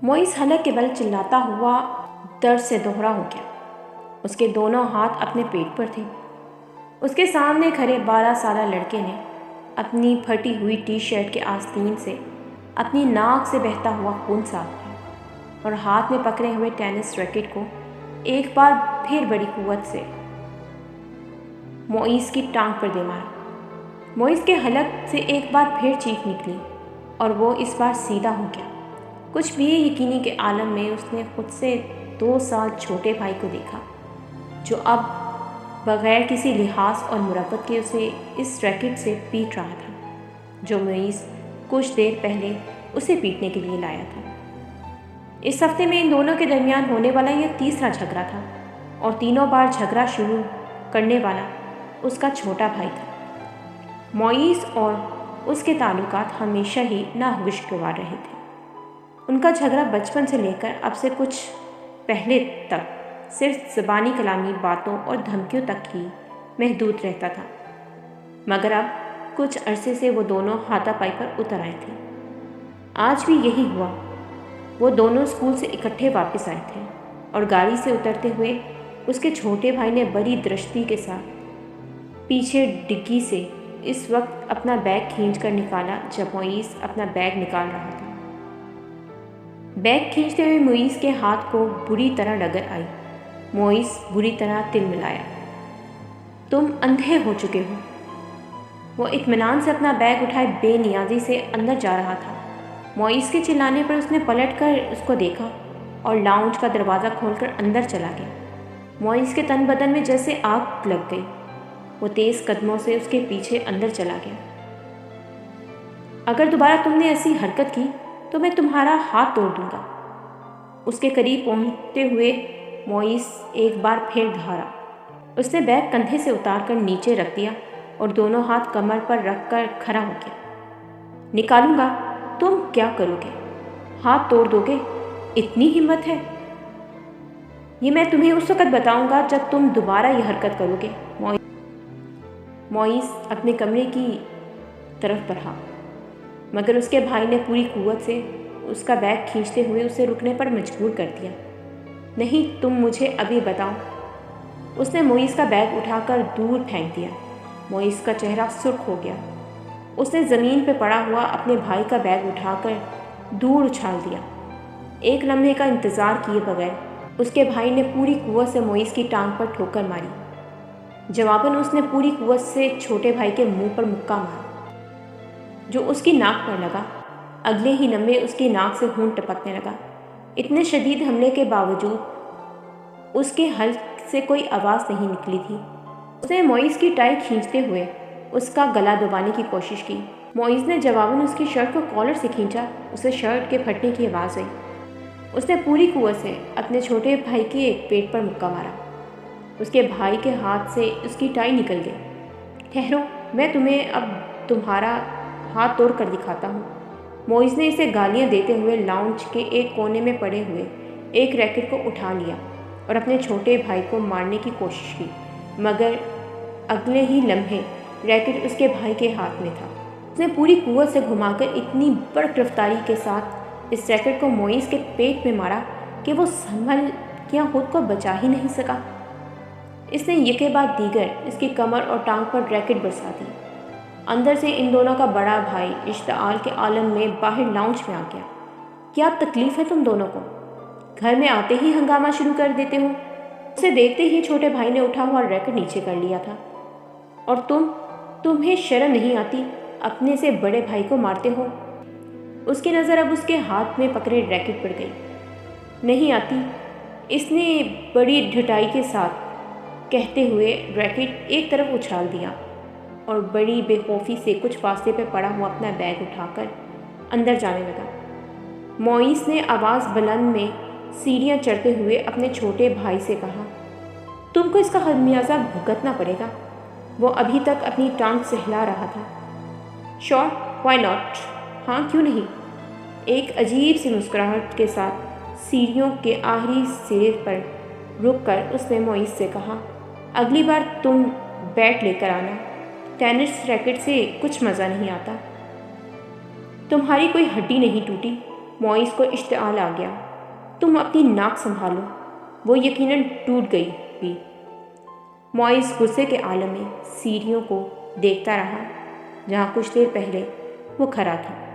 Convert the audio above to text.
Moist हलक के बल चिल्लाता हुआ दर्द से दोहरा हो गया। उसके दोनों हाथ अपने पेट पर थे। उसके सामने खड़े 12 साला लड़के ने अपनी फटी हुई टी शर्ट के आस्तीन से अपनी नाक से बहता हुआ खून साफ किया और हाथ में पकड़े हुए टेनिस रैकेट को एक बार फिर बड़ी कुव्वत से मोइस की टांग पर दे मारा। मोइस के हलक से एक बार फिर चीख निकली और वो इस बार सीधा हो गया। कुछ भी यकीनी के आलम में उसने खुद से 2 साल छोटे भाई को देखा, जो अब बग़ैर किसी लिहाज और मुरब्बत के उसे इस रैकेट से पीट रहा था, जो मोइस कुछ देर पहले उसे पीटने के लिए लाया था। इस हफ्ते में इन दोनों के दरमियान होने वाला यह तीसरा झगड़ा था और तीनों बार झगड़ा शुरू करने वाला उसका छोटा भाई था। मोइस और उसके ताल्लुकात हमेशा ही नाखुशगवार रहे थे। उनका झगड़ा बचपन से लेकर अब से कुछ पहले तक सिर्फ ज़बानी कलामी बातों और धमकियों तक ही महदूद रहता था, मगर अब कुछ अरसे से वो दोनों हाथापाई पर उतर आए थे। आज भी यही हुआ। वो दोनों स्कूल से इकट्ठे वापस आए थे और गाड़ी से उतरते हुए उसके छोटे भाई ने बड़ी दृष्टि के साथ पीछे डिग्गी से इस वक्त अपना बैग खींचकर निकाला जब मोइस अपना बैग निकाल रहा था। बैग खींचते हुए मोइस के हाथ को बुरी तरह डगर आई। मोइस बुरी तरह तिलमिलाया। तुम अंधे हो चुके हो। वो इत्मीनान से अपना बैग उठाए बेनियाजी से अंदर जा रहा था। मोइस के चिल्लाने पर उसने पलटकर उसको देखा और लाउंज का दरवाज़ा खोलकर अंदर चला गया। मोइस के तन बदन में जैसे आग लग गई। वो तेज़ कदमों से उसके पीछे अंदर चला गया। अगर दोबारा तुमने ऐसी हरकत की तो मैं तुम्हारा हाथ तोड़ दूंगा। उसके करीब पहुंचते हुए मोइस एक बार फिर धरा। उसने बैग कंधे से उतारकर नीचे रख दिया और दोनों हाथ कमर पर रखकर खड़ा हो गया। निकालूंगा। तुम क्या करोगे? हाथ तोड़ दोगे? इतनी हिम्मत है? ये मैं तुम्हें उस वक्त बताऊंगा जब तुम दोबारा यह हरकत करोगे। मोइस अपने कमरे की तरफ बढ़ा, मगर उसके भाई ने पूरी कुव्वत से उसका बैग खींचते हुए उसे रुकने पर मजबूर कर दिया। नहीं, तुम मुझे अभी बताओ। उसने मोइस का बैग उठाकर दूर फेंक दिया। मोइस का चेहरा सुर्ख हो गया। उसने ज़मीन पर पड़ा हुआ अपने भाई का बैग उठाकर दूर उछाल दिया। एक लम्हे का इंतज़ार किए बगैर उसके भाई ने पूरी कुव्वत से मोइस की टांग पर ठोकर मारी। जवाबन उसने पूरी कुव्वत से छोटे भाई के मुंह पर मुक्का मारा, जो उसकी नाक पर लगा। अगले ही लम्हे उसकी नाक से खून टपकने लगा। इतने शदीद हमले के बावजूद उसके हल्क से कोई आवाज़ नहीं निकली थी। उसने मोइस की टाई खींचते हुए उसका गला दबाने की कोशिश की। मोइस ने जवाबन उसकी शर्ट को कॉलर से खींचा। उसे शर्ट के फटने की आवाज़ आई। उसने पूरी कुव्वत से अपने छोटे भाई के पेट पर मुक्का मारा। उसके भाई के हाथ से उसकी टाई निकल गई। ठहरो, मैं तुम्हें अब तुम्हारा हाथ तोड़ कर दिखाता हूँ। मोइस ने इसे गालियाँ देते हुए लाउंज के एक कोने में पड़े हुए एक रैकेट को उठा लिया और अपने छोटे भाई को मारने की कोशिश की, मगर अगले ही लम्हे रैकेट उसके भाई के हाथ में था। उसने पूरी कुव्वत से घुमाकर इतनी बड़ी गिरफ्तारी के साथ इस रैकेट को मोइस के पेट में मारा कि वो संभल या खुद को बचा ही नहीं सका। इसने यके बाद दीगर इसकी कमर और टांग पर रैकेट बरसा दी। अंदर से इन दोनों का बड़ा भाई इश्ताल के आलम में बाहर लाउंज में आ गया। क्या तकलीफ़ है तुम दोनों को? घर में आते ही हंगामा शुरू कर देते हो। उसे देखते ही छोटे भाई ने उठा हुआ रैकेट नीचे कर लिया था। और तुम्हें शर्म नहीं आती? अपने से बड़े भाई को मारते हो। उसकी नज़र अब उसके हाथ में पकड़े रैकेट पर गई। नहीं आती, इसने बड़ी ढिठाई के साथ कहते हुए रैकेट एक तरफ उछाल दिया और बड़ी बेखौफी से कुछ फासले पर पड़ा हुआ अपना बैग उठाकर अंदर जाने लगा। मोइस ने आवाज़ बुलंद में सीढ़ियाँ चढ़ते हुए अपने छोटे भाई से कहा, तुमको इसका खमियाजा भुगतना पड़ेगा। वो अभी तक अपनी टांग सहला रहा था। Sure, why not? हाँ, क्यों नहीं? एक अजीब सी मुस्कुराहट के साथ सीढ़ियों के आखिरी सिरे पर रुककर उसने मोइस से कहा, अगली बार तुम बैट लेकर आना। टेनिस रैकेट से कुछ मज़ा नहीं आता। तुम्हारी कोई हड्डी नहीं टूटी। معیز کو اشتعال آ گیا۔ تم اپنی ناک سنبھالو، وہ یقیناً ٹوٹ گئی بھی۔ معیز غصے کے عالم میں سیڑھیوں کو دیکھتا رہا جہاں کچھ دیر پہلے وہ کھڑا تھا۔